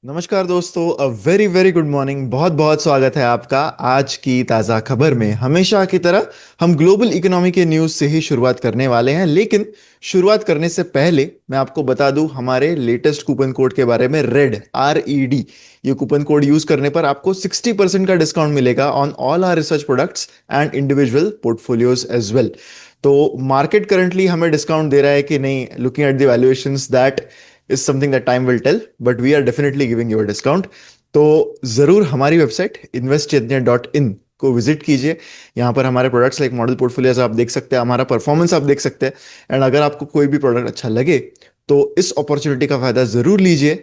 नमस्कार दोस्तों, अ very very good morning. बहुत बहुत स्वागत है आपका आज की ताज़ा खबर में। हमेशा की तरह हम ग्लोबल इकोनॉमी के न्यूज़ से ही शुरुआत करने वाले हैं, लेकिन शुरुआत करने से पहले मैं आपको बता दूं हमारे लेटेस्ट कूपन कोड के बारे में। रेड RED, ये कूपन कोड यूज़ करने पर आपको 60% का डिस्काउंट मिलेगा on all our research products and individual portfolios as well. तो मार्केट करंटली हमें डिस्काउंट दे रहा है कि नहीं, looking at the valuations that is something that time will tell, but we are definitely giving you a discount। तो ज़रूर हमारी वेबसाइट investchetnya.in को विजिट कीजिए। यहाँ पर हमारे प्रोडक्ट्स लाइक मॉडल पोर्टफोलियोज आप देख सकते हैं, हमारा परफॉर्मेंस आप देख सकते हैं। एंड अगर आपको कोई भी प्रोडक्ट अच्छा लगे तो इस अपॉर्चुनिटी का फायदा ज़रूर लीजिए,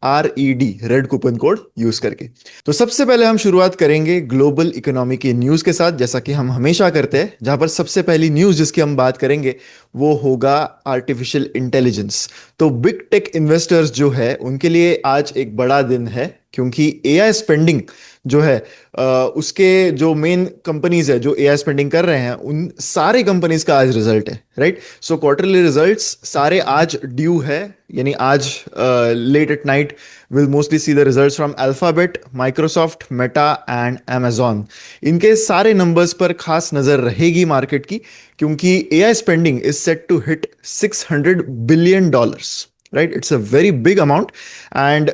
RED red coupon code use करके। तो सबसे पहले हम शुरुआत करेंगे ग्लोबल इकोनॉमी की न्यूज के साथ, जैसा कि हम हमेशा करते हैं, जहां पर सबसे पहली न्यूज जिसकी हम बात करेंगे वो होगा आर्टिफिशियल इंटेलिजेंस। तो बिग टेक इन्वेस्टर्स जो है उनके लिए आज एक बड़ा दिन है, क्योंकि AI स्पेंडिंग जो है उसके जो मेन कंपनीज है जो AI स्पेंडिंग कर रहे हैं, उन सारे कंपनीज का आज रिजल्ट है, राइट। सो क्वार्टरली रिजल्ट्स सारे आज ड्यू है, यानी आज late at night will mostly see the results from Alphabet, Microsoft, Meta and amazon। इनके सारे नंबर्स पर खास नजर रहेगी मार्केट की, क्योंकि AI spending is set to hit $600 billion, right. It's a very big amount. And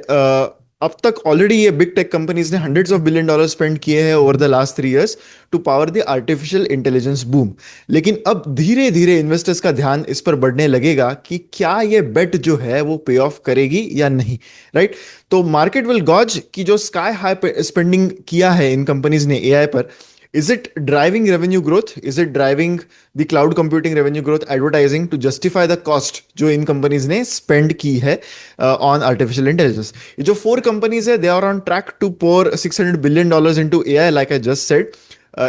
अब तक ऑलरेडी ये बिग टेक कंपनीज ने hundreds of billion dollar spend किए हैं over the last 3 years to power the artificial intelligence boom. लेकिन अब धीरे धीरे इन्वेस्टर्स का ध्यान इस पर बढ़ने लगेगा कि क्या ये बेट जो है वो पे ऑफ करेगी या नहीं, राइट। तो मार्केट विल गॉज कि जो स्काई हाई स्पेंडिंग किया है इन कंपनीज ने AI पर, is it driving revenue growth, is it driving the cloud computing revenue growth, advertising to justify the cost जो इन कंपनीज ने स्पेंड की है ऑन आर्टिफिशियल इंटेलिजेंस। ये जो 4 कंपनीज है, they are on track to pour $600 billion into AI, like I just said.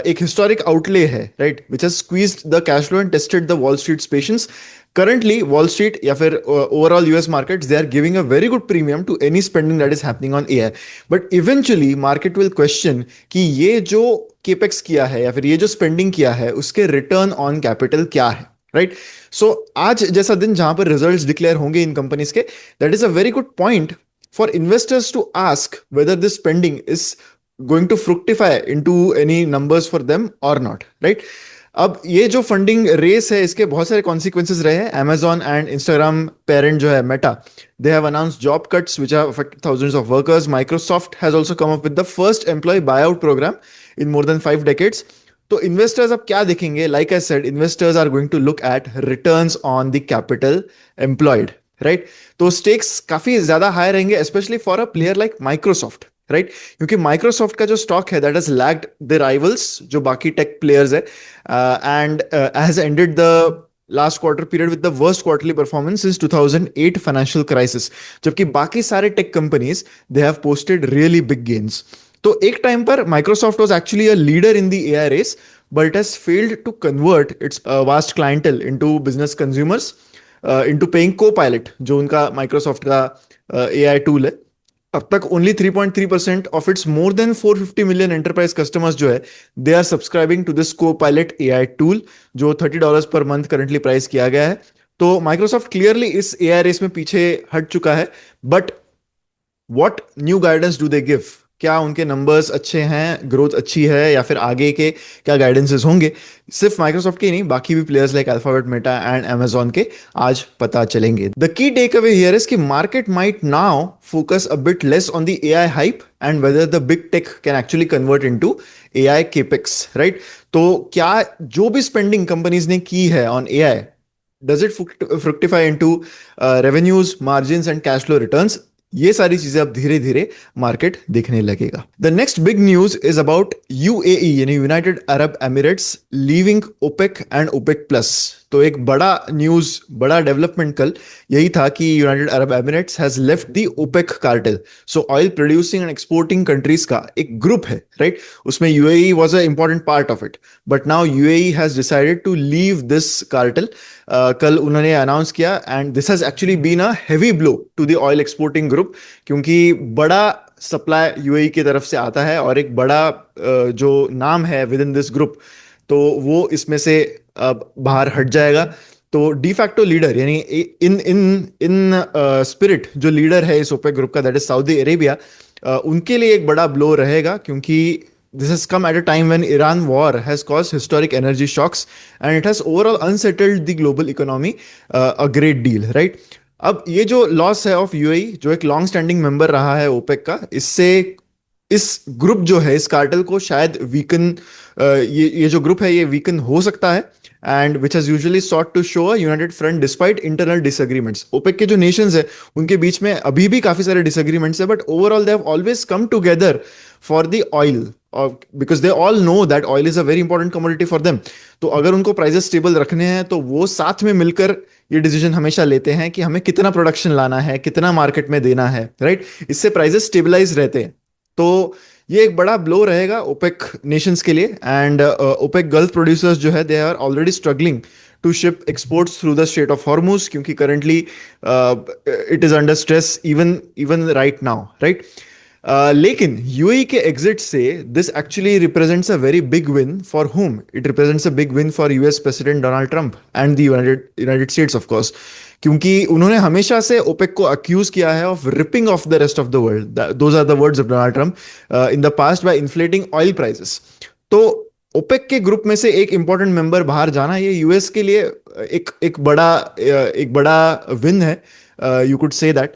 एक historic outlay है, right, which has squeezed the cash flow and tested the Wall Street patience. Currently, Wall Street या फिर overall US markets, they are giving a very good premium to any spending that is happening on AI. But eventually, market will question कि ये जो capex किया है या फिर ये जो स्पेंडिंग किया है उसके रिटर्न ऑन कैपिटल क्या है, राइट। सो आज जैसा दिन जहां पर रिजल्ट्स डिक्लेयर होंगे इन कंपनीज के, that is a very good point for investors to ask whether this spending is going to fructify into any numbers for them or not, right? अब ये जो फंडिंग रेस है इसके बहुत सारे कॉन्सिक्वेंसेस रहे हैं। Amazon एंड इंस्टाग्राम पेरेंट जो है Meta, they have announced job cuts which have affected thousands of workers. Microsoft has also come up with the first employ buy out programme in more than 5 decades। तो investors अब क्या देखेंगे? Like I said, investors are going to look at returns on the capital employed, right. तो stakes काफी ज्यादा high रहेंगे, specially for a player like Microsoft, right. क्योंकि Microsoft का जो स्टॉक है that has lagged the rivals जो बाकी टेक प्लेयर्स है, and has ended the last quarter period with the worst quarterly performance since 2008 financial crisis. जबकि बाकी सारे tech companies they have posted really big gains. तो एक time पर Microsoft was actually a leader in the AI race, but it has failed to convert its vast clientele into business consumers, into paying Copilot, जो उनका Microsoft का AI tool है। अब तक only 3.3% of its more than 450 million enterprise customers जो है, they are subscribing to this Copilot AI tool, जो $30 per month currently price किया गया है। तो माइक्रोसॉफ्ट क्लियरली इस AI रेस में पीछे हट चुका है। But what new guidance do they give? क्या उनके नंबर्स अच्छे हैं, ग्रोथ अच्छी है, या फिर आगे के क्या गाइडेंसेस होंगे? सिर्फ माइक्रोसॉफ्ट के ही नहीं, बाकी भी players like Alphabet, Meta and Amazon के आज पता चलेंगे। The key takeaway here is कि market might now focus a bit less on the AI hype and whether the big tech can actually convert into AI capex, right. तो क्या जो भी spending companies ने की है on AI, does it fructify into revenues, margins and cash flow returns? ये सारी चीजें अब धीरे धीरे मार्केट देखने लगेगा। The next big news is about UAE, यानी United Arab Emirates, leaving OPEC and OPEC plus. तो एक बड़ा न्यूज, बड़ा डेवलपमेंट कल यही था कि United Arab Emirates has left the OPEC cartel. So oil producing and exporting countries का एक ग्रुप है, राइट। उसमें UAE was a important part of it, but now UAE has decided to leave this cartel. कल उन्होंने announce किया, and this has actually been a heavy blow to the oil exporting group, क्योंकि बड़ा supply UAE की तरफ से आता है और एक बड़ा जो नाम है विद इन दिस ग्रुप, तो वो इसमें से बाहर हट जाएगा। तो डिफैक्टो लीडर यानी इन इन इन स्पिरिट जो लीडर है इस ओपेक ग्रुप का, दैट इज सऊदी अरेबिया, उनके लिए एक बड़ा ब्लो रहेगा, क्योंकि this has come at a time when Iran war has cause historic energy shocks and it has overall unsettled the global economy a great deal, right. अब ये जो loss है ऑफ यूएई, जो एक लॉन्ग स्टैंडिंग मेंबर रहा है OPEC का, इससे इस ग्रुप जो है, इस कार्टेल को शायद वीकन, ये जो ग्रुप है ये वीकन हो सकता है, and which has usually sought to show a united front despite internal disagreements. OPEC के जो नेशंस है उनके बीच में अभी भी काफी सारे डिसएग्रीमेंट्स है, but overall they have always come together for the oil, because they all know that oil is a very important commodity for them. तो अगर उनको प्राइजेस स्टेबल रखने हैं तो वो साथ में मिलकर ये डिसीजन हमेशा लेते हैं कि हमें कितना प्रोडक्शन लाना है, कितना मार्केट में देना है, राइट। इससे प्राइजेस स्टेबलाइज रहते हैं। तो ये एक बड़ा ब्लो रहेगा ओपेक नेशंस के लिए। एंड ओपेक गल्फ प्रोड्यूसर्स जो है, they are already struggling to ship exports through the strait of Hormuz, क्योंकि currently it is under stress even even right now, right. लेकिन यूएई के एग्जिट से this actually represents a very big win for whom? It represents a big win for US president Donald Trump and the United States of course, क्योंकि उन्होंने हमेशा से OPEC को accuse किया है of ripping off the rest of the world, those are the words of Donald Trump, in the past by inflating oil prices. तो OPEC के group में से एक इंपॉर्टेंट मेंबर बाहर जाना, ये यूएस के लिए एक बड़ा विन है, you could say that.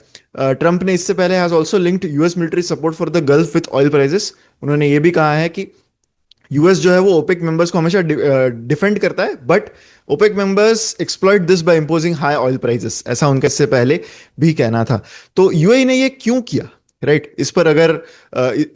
Trump ने इससे पहले has also linked US military support for the gulf with oil prices. उन्होंने ये भी कहा है कि यूएस जो है वो ओपेक मेंबर्स को हमेशा डिफेंड करता है, but OPEC members exploit this by imposing high oil prices, ऐसा उनका इससे पहले भी कहना था। तो यूएई ने ये क्यों किया, राइट? इस पर अगर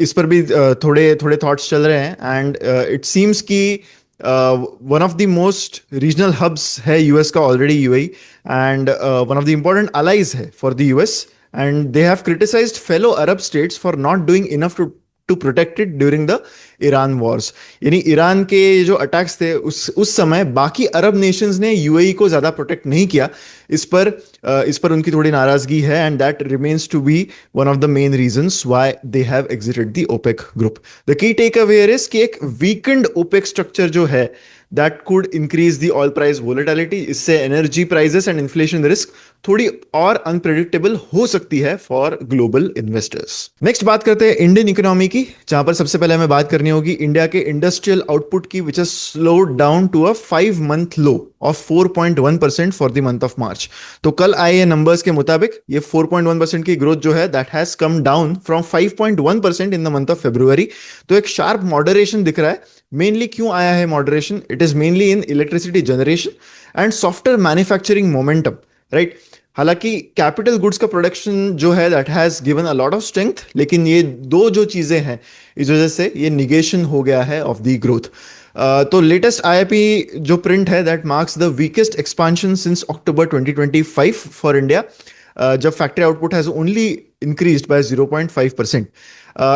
इस पर भी थोड़े थोड़े थॉट्स चल रहे हैं। एंड इट सीम्स कि one of the most regional hubs है यूएस का already UAE, and one of the important allies है for the US, and they have criticised fellow Arab states for not doing enough to protect it during the Iran wars. यानी Iran के जो attacks थे उस समय बाकी अरब Nations ने UAE को ज्यादा प्रोटेक्ट नहीं किया। इस पर उनकी थोड़ी नाराजगी है, and that remains to be one of the main reasons why they have exited the OPEC group. The key takeaway is कि एक वीकेंड ओपेक स्ट्रक्चर जो है, that could increase the oil price volatility. इससे energy prices and inflation risk थोड़ी और unpredictable हो सकती है फॉर ग्लोबल इन्वेस्टर्स। नेक्स्ट बात करते हैं इंडियन इकोनॉमी की, जहां पर सबसे पहले हमें बात करनी होगी इंडिया के इंडस्ट्रियल आउटपुट की, which has slowed down to a 5-month low of 4.1% for the month of March. तो कल आए ये नंबर्स के मुताबिक ये 4.1% की ग्रोथ जो है, that has come down from 5.1% in the month of February. तो एक शार्प मॉडरेशन दिख रहा है। मेनली क्यों आया है moderation? It is mainly in electricity generation and software manufacturing momentum, right. हालांकि कैपिटल गुड्स का प्रोडक्शन जो है, that has given a lot of strength, लेकिन ये दो जो चीजें हैं, इस वजह से ये निगेशन हो गया है ऑफ द ग्रोथ। तो लेटेस्ट आईआईपी जो प्रिंट है, that marks the weakest expansion since October 2025 for India, जब factory output has only increased by 0.5%।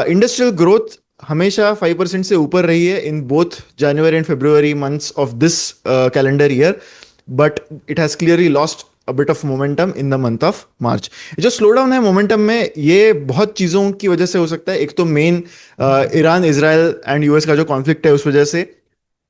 Industrial growth हमेशा 5% से ऊपर रही है in both January and February months of this calendar year, but it has clearly lost a bit of momentum in the month of March. जो slow down है momentum में, ये बहुत चीज़ों की वजह से हो सकता है। एक तो main Iran Israel and US का जो कॉन्फ्लिक्ट है उस वजह से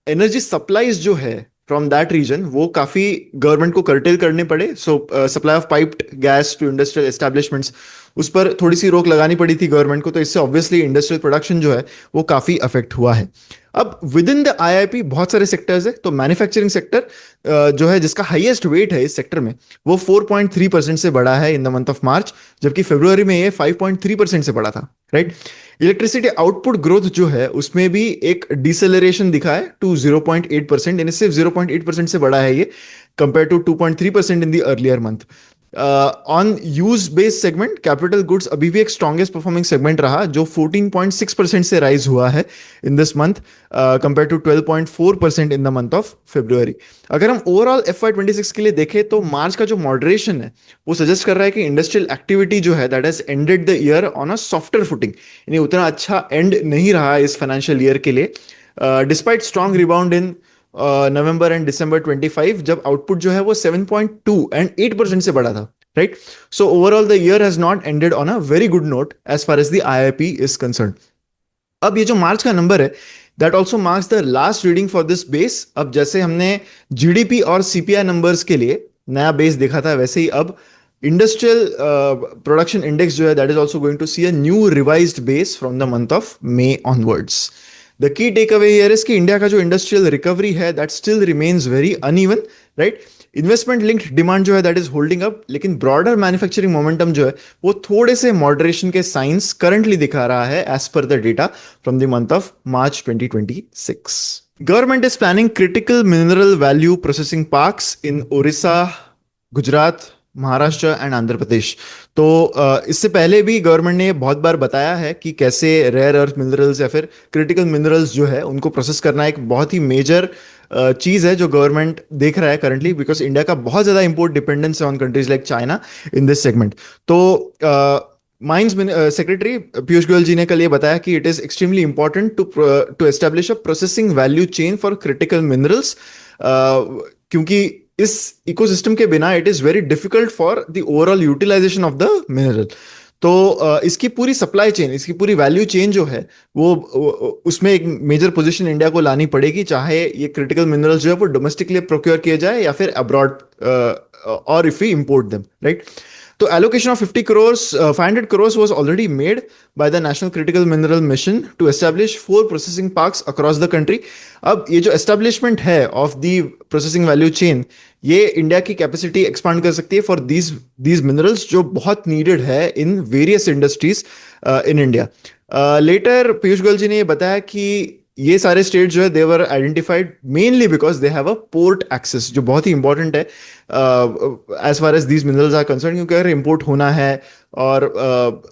एनर्जी सप्लाईज जो है फ्रॉम दैट रीजन, वो काफी गवर्नमेंट को कर्टेल करने पड़े। So supply of piped gas to industrial establishments, उस पर थोड़ी सी रोक लगानी पड़ी थी गवर्नमेंट को। तो इससे ऑब्वियसली इंडस्ट्रियल प्रोडक्शन जो है वो काफी अफेक्ट हुआ है। अब विद इन द आईआईपी बहुत सारे सेक्टर्स है। तो मैन्युफैक्चरिंग सेक्टर जो है, जिसका हाईएस्ट वेट है इस सेक्टर में, वो 4.3% से बढ़ा है इन द मंथ ऑफ मार्च, जबकि फरवरी में ये 5.3% से बढ़ा था, राइट। इलेक्ट्रिसिटी आउटपुट ग्रोथ जो है, उसमें भी एक डिसेलरेशन दिखा है टू 0.8%, यानी सिर्फ 0.8% से बढ़ा है ये, compare to 2.3% in the earlier month. On use based segment, capital goods अभी भी एक स्ट्रॉन्गेस्ट परफॉर्मिंग सेगमेंट रहा, जो 14.6% से राइज हुआ है in this month, compare to 12.4% in the month of February. अगर हम ओवरऑल FY26 के लिए देखें, तो मार्च का जो मॉडरेशन है वो सजेस्ट कर रहा है कि इंडस्ट्रियल एक्टिविटी जो है, that has ended the year on a softer footing, यानी उतना अच्छा एंड नहीं रहा इस फाइनेंशियल ईयर के लिए, despite strong rebound in November and December 25, जब आउटपुट जो है वो 7.2 एंड 8% से बढ़ा था, right. So overall the year has not ended on a very good note as far as the IIP is concern. अब ये जो मार्च का नंबर है, that also marks the last reading for this base. अब जैसे हमने GDP और CPI numbers के लिए नया बेस देखा था, वैसे ही अब इंडस्ट्रियल प्रोडक्शन इंडेक्स जो है that is also going to see a new revised base from the month of May onwards. The key takeaway here is कि इंडिया का जो इंडस्ट्रियल रिकवरी है that still remains very uneven, right. Investment linked demand जो है that is holding up, लेकिन broader manufacturing momentum जो है वो थोड़े से मॉडरेशन के साइंस करंटली दिखा रहा है as per the data from the month of March 2026। Government is planning critical mineral value processing parks in Odisha, Gujarat, Maharashtra and Andhra Pradesh. तो इससे पहले भी गवर्नमेंट ने बहुत बार बताया है कि कैसे रेयर अर्थ मिनरल्स या फिर क्रिटिकल मिनरल्स जो है उनको प्रोसेस करना एक बहुत ही मेजर चीज है जो गवर्नमेंट देख रहा है करंटली, बिकॉज इंडिया का बहुत ज्यादा इंपोर्ट डिपेंडेंस है on countries like China in this segment. तो माइंस सेक्रेटरी पीयूष गोयल जी ने कल ये बताया कि it is extremely important to establish a processing value chain for critical minerals, क्योंकि इस इकोसिस्टम के बिना it is very difficult for the overall utilisation of the mineral. तो इसकी पूरी सप्लाई चेन, इसकी पूरी वैल्यू चेन जो है उसमें एक मेजर पोजीशन इंडिया को लानी पड़ेगी, चाहे ये क्रिटिकल मिनरल्स जो है वो डोमेस्टिकली प्रोक्योर किए जाए या फिर अब्रॉड, और if we import them, right. तो allocation of 50 crores, 500 crores was already made by the National Critical Mineral Mission to establish 4 processing parks across the country. अब ये जो establishment है of the processing value chain, ये India की capacity expand कर सकती है फॉर these minerals जो बहुत needed है in various industries in India. Later Piyush Goyal ji ने ये बताया कि ये सारे स्टेट जो है they were identified mainly because they have a port access, जो बहुत ही इंपॉर्टेंट है as far as these minerals are concern, क्योंकि अगर इंपोर्ट होना है और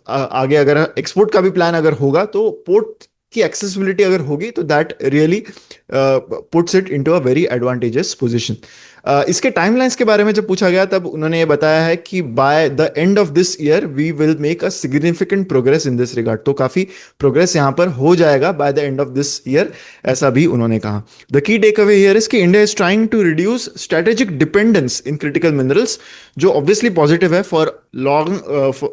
आगे अगर एक्सपोर्ट का भी प्लान अगर होगा तो पोर्ट की एक्सेसिबिलिटी अगर होगी तो that really puts it into a very advantages position. इसके टाइमलाइंस के बारे में जब पूछा गया तब उन्होंने ये बताया है कि by the end of this year we will make a significant progress in this regard. तो काफी प्रोग्रेस यहां पर हो जाएगा बाय द एंड ऑफ दिस ईयर, ऐसा भी उन्होंने कहा। The key takeaway here is कि India is trying to reduce strategic dependence in critical minerals, जो ऑब्वियसली पॉजिटिव है for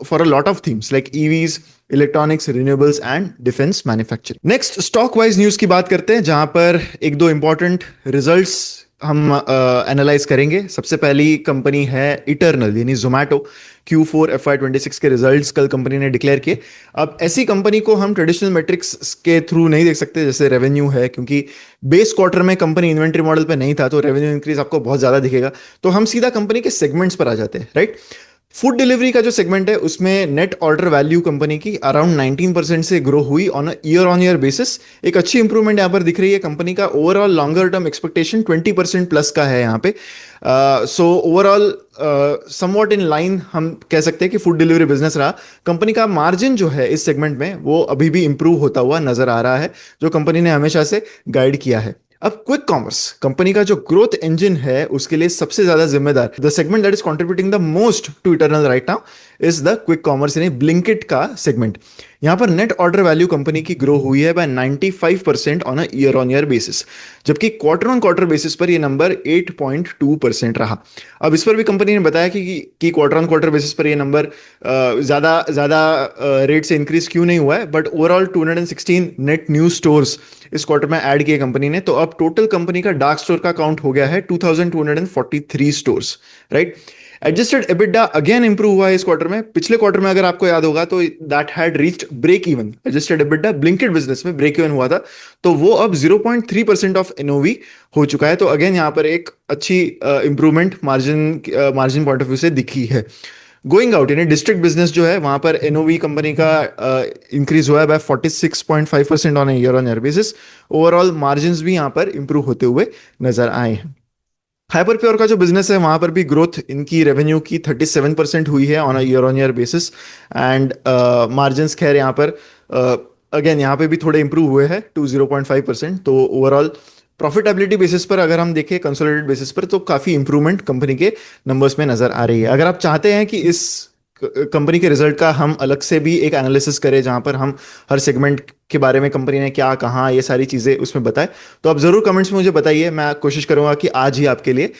for a lot of things like EVs, electronics, renewables and defence manufacturing. Next stock wise news की बात करते हैं, जहां पर एक दो इंपॉर्टेंट रिजल्ट्स हम एनालाइज करेंगे। सबसे पहली कंपनी है इटर्नल यानी जोमैटो। Q4 FY26 के रिजल्ट्स कल कंपनी ने डिक्लेयर किए। अब ऐसी कंपनी को हम ट्रेडिशनल मेट्रिक्स के थ्रू नहीं देख सकते जैसे रेवेन्यू है, क्योंकि बेस क्वार्टर में कंपनी इन्वेंट्री मॉडल पे नहीं था तो रेवेन्यू इंक्रीज आपको बहुत ज्यादा दिखेगा। तो हम सीधा कंपनी के सेगमेंट्स पर आ जाते हैं, राइट। फूड डिलीवरी का जो सेगमेंट है उसमें नेट ऑर्डर वैल्यू कंपनी की अराउंड 19% से ग्रो हुई ऑन ईयर बेसिस। एक अच्छी इंप्रूवमेंट यहां पर दिख रही है। कंपनी का overall longer term expectation 20% plus का है यहां पे। So overall somewhat in line हम कह सकते हैं कि फूड डिलीवरी बिजनेस रहा। कंपनी का मार्जिन जो है इस सेगमेंट में वो अभी भी इंप्रूव होता हुआ नजर आ रहा है, जो कंपनी ने हमेशा से गाइड किया है। अब क्विक कॉमर्स कंपनी का जो ग्रोथ इंजन है उसके लिए सबसे ज्यादा जिम्मेदार, the segment that is contributing the most to Eternal right now is the quick commerce यानी ब्लिंकिट का सेगमेंट। यहां पर नेट ऑर्डर वैल्यू कंपनी की ग्रो हुई है by 95% on on year basis, जबकि क्वार्टर ऑन क्वार्टर बेसिस पर यह नंबर 8.2% रहा। अब इस पर भी कंपनी ने बताया कि क्वार्टर ऑन क्वार्टर बेसिस पर यह नंबर ज्यादा रेट से इंक्रीज क्यों नहीं हुआ है, but overall 216 net new stores इस क्वार्टर में ऐड किए कंपनी ने। तो अब टोटल कंपनी का डार्क स्टोर का काउंट हो गया है 2243 stores, right. Adjusted EBITDA again improve हुआ है इस क्वार्टर में। पिछले क्वार्टर में अगर आपको याद होगा तो that had reached break even. Adjusted EBITDA Blinkit business में ब्रेक इवन हुआ था, तो वो अब 0.3% ऑफ एनओवी हो चुका है। तो अगेन यहां पर एक अच्छी improvement margin point of view से दिखी है। गोइंग आउट यानी डिस्ट्रिक्ट बिजनेस जो है वहां पर एनओवी कंपनी का इंक्रीज हुआ है by 46.5% on year basis. Overall margin भी यहां पर इंप्रूव होते हुए नजर आए हैं। हाइपर प्योर का जो बिजनेस है वहां पर भी ग्रोथ इनकी रेवेन्यू की 37% हुई है on year basis and margin खैर यहाँ पर अगेन यहाँ पे भी थोड़े इंप्रूव हुए हैं टू 0.5%। तो ओवरऑल प्रॉफिटेबिलिटी बेसिस पर अगर हम देखें कंसोलिडेटेड बेसिस पर तो काफी इंप्रूवमेंट कंपनी के नंबर्स में नजर आ रही है। अगर आप चाहते हैं कि इस कंपनी के रिजल्ट का हम अलग से भी एक एनालिसिस करें जहां पर हम हर सेगमेंट के बारे में कंपनी ने क्या कहा ये सारी चीजें उसमें बताएं, तो आप जरूर कमेंट्स में मुझे बताइए। मैं कोशिश करूंगा कि आज ही आपके लिए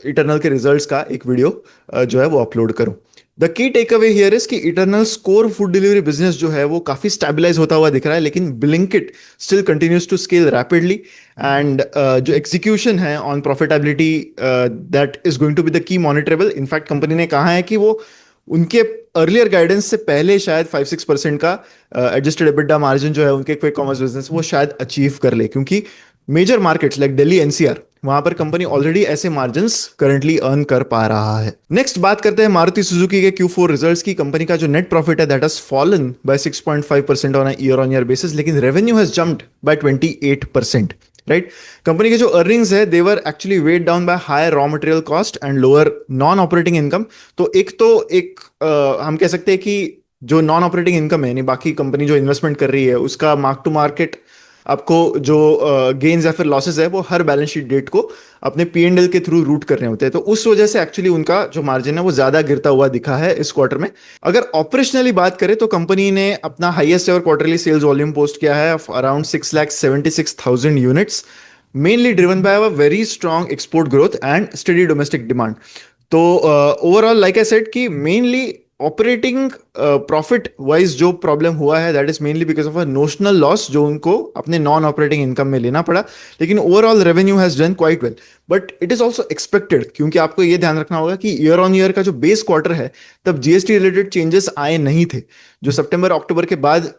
इटर्नल के रिजल्ट्स का एक वीडियो जो है वो अपलोड करूं। The key takeaway here is कि Eternal score food delivery business जो है वो काफी स्टेबलाइज होता हुआ दिख रहा है, लेकिन Blinkit still continues to scale rapidly. And जो एग्जीक्यूशन है on profitability, that is going to be the key monitorable. In fact company ने कहा है कि वो उनके अर्लियर गाइडेंस से पहले शायद 5-6% का एडजस्टेड एबिटा मार्जिन जो है उनके क्विक कॉमर्स बिजनेस वो शायद अचीव कर ले, क्योंकि major markets like Delhi NCR वहां पर कंपनी ऑलरेडी ऐसे मार्जिन्स करंटली अर्न कर पा रहा है। नेक्स्ट बात करते हैं मारुति सुजुकी के Q4 रिजल्ट्स की। कंपनी का जो नेट प्रॉफिट है that has fallen by 6.5% on a year on year basis, लेकिन revenue has jumped by 28%। Right, company के जो अर्निंग्स है they were actually weighed down by higher raw material cost and lower non operating income. तो एक हम कह सकते हैं कि जो नॉन ऑपरेटिंग इनकम है, यानी बाकी कंपनी जो इन्वेस्टमेंट कर रही है उसका मार्क टू मार्केट आपको जो गेन्स या फिर लॉसेस है वो हर बैलेंस शीट डेट को अपने P&L के थ्रू रूट करने होते हैं, तो उस वजह से एक्चुअली उनका जो मार्जिन है वो ज्यादा गिरता हुआ दिखा है इस क्वार्टर में। अगर ऑपरेशनली बात करें तो कंपनी ने अपना highest ever quarterly sales volume post किया है of around 6,76,000 units, mainly driven by a very strong export growth and steady domestic demand. तो ओवरऑल लाइक आई सेड कि मेनली ऑपरेटिंग प्रॉफिट वाइज जो प्रॉब्लम हुआ है that is mainly because of a notional loss जो उनको अपने non operating income में लेना पड़ा, लेकिन overall revenue has done quite well. But it is also expected, क्योंकि आपको ये ध्यान रखना होगा कि ईयर ऑन ईयर का जो बेस क्वार्टर है तब जीएसटी रिलेटेड चेंजेस आए नहीं थे। जो सितंबर अक्टूबर के बाद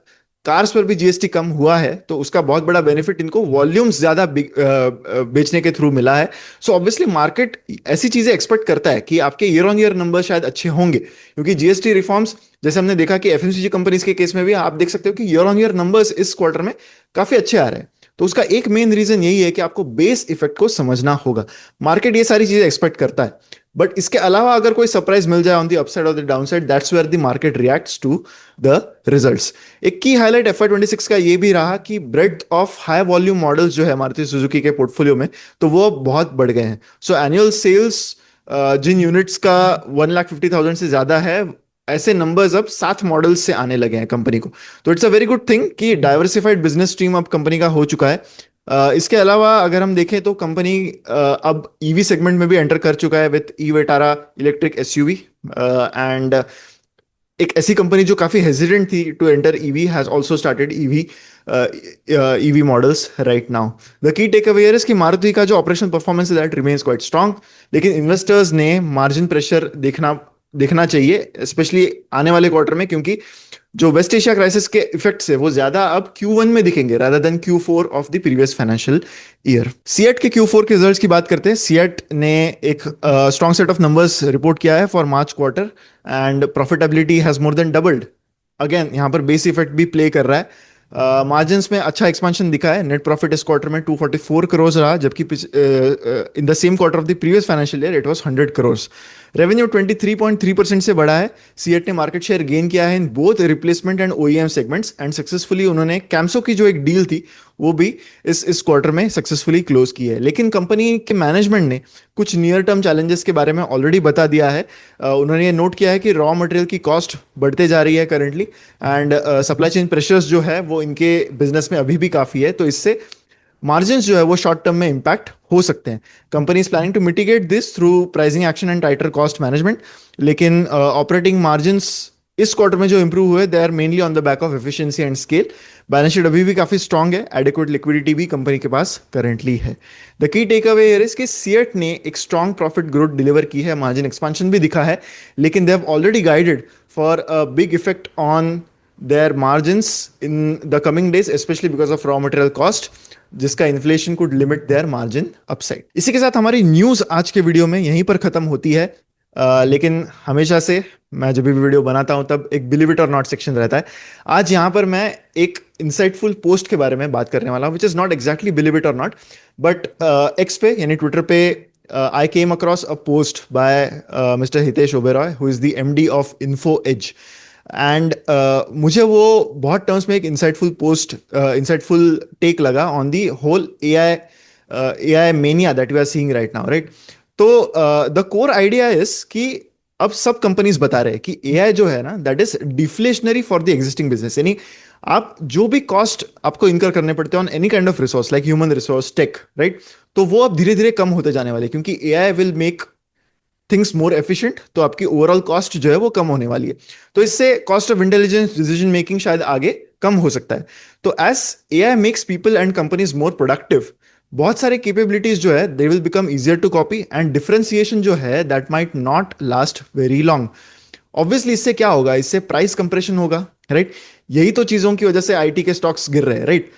कार्स पर भी जीएसटी कम हुआ है तो उसका बहुत बड़ा बेनिफिट इनको वॉल्यूम्स ज्यादा बेचने के थ्रू मिला है। सो ऑब्वियसली मार्केट ऐसी चीजें एक्सपेक्ट करता है कि आपके ईयर ऑन ईयर नंबर शायद अच्छे होंगे, क्योंकि जीएसटी रिफॉर्म्स जैसे हमने देखा कि एफएमसीजी कंपनीज के केस में भी आप देख सकते हो कि ईयर ऑन ईयर नंबर्स इस क्वार्टर में काफी अच्छे आ रहे हैं। तो उसका एक मेन रीजन यही है कि आपको बेस इफेक्ट को समझना होगा। मार्केट ये सारी चीजें एक्सपेक्ट करता है, बट इसके अलावा अगर कोई सरप्राइज मिल जाए ऑन द अपसाइड और the downside, that's where the market reacts to the results. एक की हाईलाइट FY26 का ये भी रहा कि breadth of high volume models जो है मारुति सुजुकी के पोर्टफोलियो में तो वो बहुत बढ़ गए हैं। सो एनुअल सेल्स जिन यूनिट्स का 1,50,000 से ज्यादा है, ऐसे नंबर्स अब 7 मॉडल्स से आने लगे हैं कंपनी को। तो it's a very good thing कि डाइवर्सिफाइड बिजनेस स्ट्रीम अब कंपनी का हो चुका है। इसके अलावा अगर हम देखें तो कंपनी अब ईवी सेगमेंट में भी एंटर कर चुका है with e Vitara electric SUV. And एक ऐसी कंपनी जो काफी हेजिडेंट थी to enter EV has also started EV models right now. The key takeaway here is कि मारुति का जो ऑपरेशनल परफॉर्मेंस है दैट रिमेन्स क्वाइट स्ट्रांग, लेकिन इन्वेस्टर्स ने मार्जिन प्रेशर देखना चाहिए स्पेशली आने वाले क्वार्टर में, क्योंकि जो वेस्ट एशिया क्राइसिस के इफेक्ट्स है वो ज्यादा अब Q1 में दिखेंगे rather than Q4 of the previous financial year. CEAT के Q4 के रिजल्ट्स की बात करते हैं। सिएट ने एक strong set of numbers report किया है for March quarter and profitability has more than doubled. Again यहाँ पर बेस इफेक्ट भी प्ले कर रहा है। मार्जिन्स में अच्छा एक्सपेंशन दिखा है। नेट प्रॉफिट इस क्वार्टर में 244 करोड़ रहा, जबकि in the same quarter of the previous financial year it was 100 crore. Revenue 23.3% से बढ़ा है। सीएट ने मार्केट शेयर गेन किया है in both replacement and OEM segments, and successfully उन्होंने कैम्सो की जो एक डील थी वो भी इस क्वार्टर में सक्सेसफुली क्लोज की है। लेकिन कंपनी के मैनेजमेंट ने कुछ नियर टर्म चैलेंजेस के बारे में ऑलरेडी बता दिया है। उन्होंने ये नोट किया है कि रॉ मटेरियल की कॉस्ट बढ़ते जा रही है currently, and supply chain pressures जो है वो इनके बिजनेस में अभी भी काफ़ी है, तो इससे मार्जिन्स जो है वो शॉर्ट टर्म में इंपैक्ट हो सकते हैं। Company is planning to mitigate this through pricing action and tighter cost management. लेकिन ऑपरेटिंग मार्जिन्स इस क्वार्टर में जो इंप्रूव हुए they are mainly on the back of efficiency and scale. Balance sheet अभी भी काफी स्ट्रांग है, एडिक्वेट लिक्विडिटी भी कंपनी के पास करंटली है। The key takeaway here is कि सिएट ने एक स्ट्रांग प्रॉफिट ग्रोथ डिलीवर की है, मार्जिन एक्सपेंशन भी दिखा है, लेकिन they have already guided for a big effect on their margins in the coming days, specially because of raw material cost, जिसका inflation could limit their margin upside. इसी के साथ हमारी न्यूज आज के वीडियो में यहीं पर खत्म होती है। लेकिन हमेशा से मैं जब भी वीडियो बनाता हूं तब एक बिलीव इट और नॉट सेक्शन रहता है। आज यहां पर मैं एक इंसाइटफुल पोस्ट के बारे में बात करने वाला हूं, which is not exactly believe it और नॉट, बट एक्स पे यानी ट्विटर पे I came across a post by mister Hitesh Oberoi who is the MD of Info Edge. And मुझे वो बहुत टर्म्स में एक इंसाइटफुल टेक लगा on the whole AI mania that we are seeing right now, right. तो the core idea is कि अब सब कंपनीज बता रहे हैं कि AI जो है ना that is deflationary for the existing business, यानी आप जो भी कॉस्ट आपको इनकर करने पड़ते हैं on any kind of resource like human resource tech, right, तो वो अब धीरे धीरे कम होते जाने वाले, क्योंकि AI will make things more efficient, तो आपकी ओवरऑल कॉस्ट जो है वो कम होने वाली है। तो इससे cost of intelligence decision making शायद आगे कम हो सकता है। तो as AI makes people and companies more productive, बहुत सारे कैपेबिलिटीज जो है they will become easier to copy, and differentiation जो है that might not last very long. Obviously इससे क्या होगा, इससे प्राइस कंप्रेशन होगा, राइट। यही तो चीजों की वजह से आईटी के स्टॉक्स गिर रहे हैं, राइट।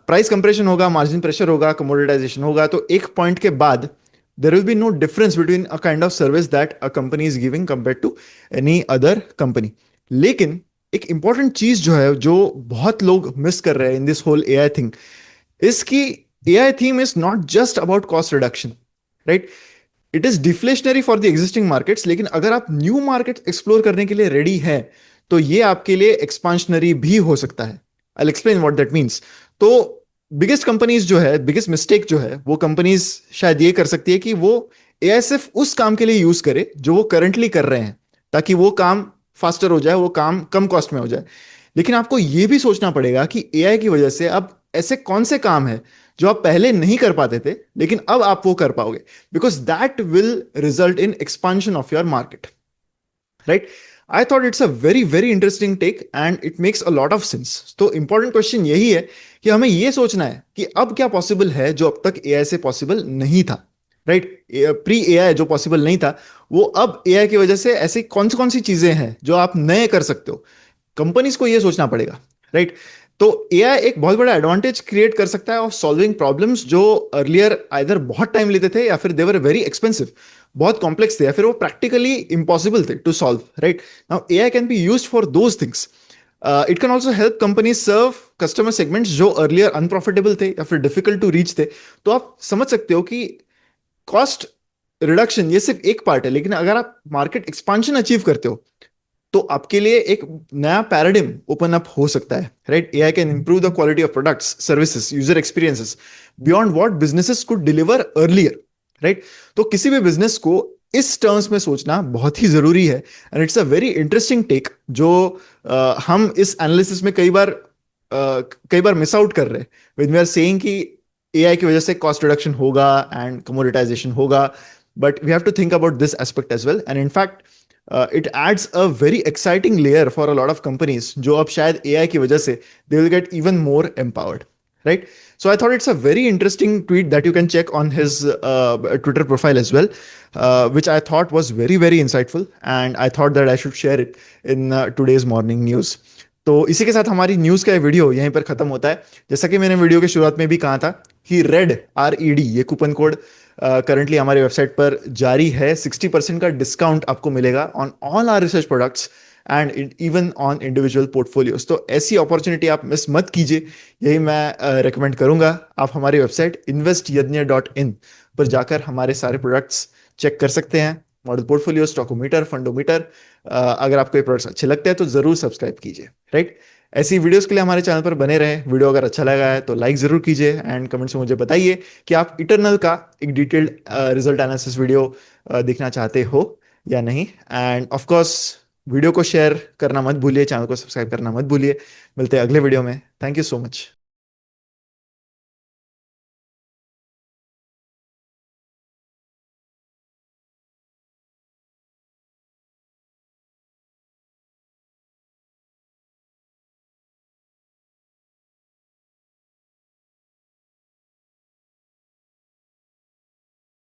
प्राइस कंप्रेशन होगा, मार्जिन प्रेशर होगा, कमोडिटाइजेशन होगा, तो एक पॉइंट के बाद there will be no difference between a kind of service that a company is giving compare to any other company. लेकिन एक इंपॉर्टेंट चीज जो है, जो बहुत लोग मिस कर रहे हैं in this whole AI thing, इसकी AI theme is not just about cost reduction, right. It is deflationary for the existing markets, लेकिन अगर आप न्यू मार्केट एक्सप्लोर करने के लिए रेडी हैं, तो ये आपके लिए एक्सपांशनरी भी हो सकता है। I explain what that means. तो बिगेस्ट कंपनीज जो है, बिगेस्ट मिस्टेक जो है, वो कंपनीज शायद ये कर सकती है कि वो एआई सिर्फ उस काम के लिए यूज करे जो वो करंटली कर रहे हैं, ताकि वो काम फास्टर हो जाए, वो काम कम कॉस्ट में हो जाए। लेकिन आपको ये भी सोचना पड़ेगा कि एआई की वजह से अब ऐसे कौन से काम है जो आप पहले नहीं कर पाते थे, लेकिन अब आप वो कर पाओगे, because that will result in expansion of your market, right. I thought it's a very very interesting take and it makes a lot of sense. तो इंपॉर्टेंट क्वेश्चन यही है कि हमें यह सोचना है कि अब क्या पॉसिबल है जो अब तक एआई से पॉसिबल नहीं था, राइट। प्री एआई जो पॉसिबल नहीं था, वो अब एआई की वजह से ऐसी कौन सी चीजें हैं जो आप नए कर सकते हो। कंपनीज को यह सोचना पड़ेगा, राइट। तो एआई एक बहुत बड़ा एडवांटेज क्रिएट कर सकता है ऑफ सॉल्विंग प्रॉब्लम्स जो अर्लियर आइदर बहुत टाइम लेते थे, या फिर देवर वेरी एक्सपेंसिव, बहुत कॉम्प्लेक्स थे, या फिर वो प्रैक्टिकली इम्पॉसिबल थे to solve, right. Now AI can be used for those things. It can also help companies serve customer segments जो अर्लियर अनप्रॉफिटेबल थे या फिर डिफिकल्ट टू रीच थे। तो आप समझ सकते हो कि कॉस्ट रिडक्शन ये सिर्फ एक पार्ट है, लेकिन अगर आप मार्केट एक्सपांशन अचीव करते हो, तो आपके लिए एक नया पैराडिम ओपन अप हो सकता है, right. AI can improve the quality of products, services, user experiences beyond what businesses could deliver earlier, right. तो किसी भी बिजनेस को इस टर्म्स में सोचना बहुत ही जरूरी है, and it's a very interesting take जो हम इस एनालिसिस में कई बार मिस आउट कर रहे हैं, व्हेन वी आर सेइंग कि एआई की वजह से कॉस्ट रिडक्शन होगा एंड कमोडिटाइजेशन होगा, but we have to think about this aspect as well, and in fact it adds a very exciting layer for a lot of companies जो अब शायद AI की वजह से they will get even more empowered, right? So I thought it's a very interesting tweet that you can check on his Twitter profile as well, which I thought was very very insightful, and I thought that I should share it in today's morning news. तो इसी के साथ हमारी news का video यहीं पर खत्म होता है। जैसा कि मैंने वीडियो के शुरुआत में भी कहा था कि RED ये कूपन कोड करंटली हमारे वेबसाइट पर जारी है। 60% का डिस्काउंट आपको मिलेगा on all our research products and even on individual portfolios. तो ऐसी अपॉर्चुनिटी आप मिस मत कीजिए, यही मैं रिकमेंड करूंगा। आप हमारी वेबसाइट investYadnya.in पर जाकर हमारे सारे प्रोडक्ट्स चेक कर सकते हैं, मॉडल पोर्टफोलियो, स्टॉकोमीटर, फंडोमीटर। अगर आपको ये प्रोडक्ट्स अच्छे लगते हैं तो जरूर सब्सक्राइब कीजिए, राइट। ऐसी वीडियोस के लिए हमारे चैनल पर बने रहें। वीडियो अगर अच्छा लगा है तो लाइक जरूर कीजिए, एंड कमेंट्स में मुझे बताइए कि आप इटरनल का एक डिटेल्ड रिजल्ट एनालिसिस वीडियो देखना चाहते हो या नहीं। एंड ऑफ कोर्स वीडियो को शेयर करना मत भूलिए, चैनल को सब्सक्राइब करना मत भूलिए। मिलते हैं अगले वीडियो में। Thank you so much.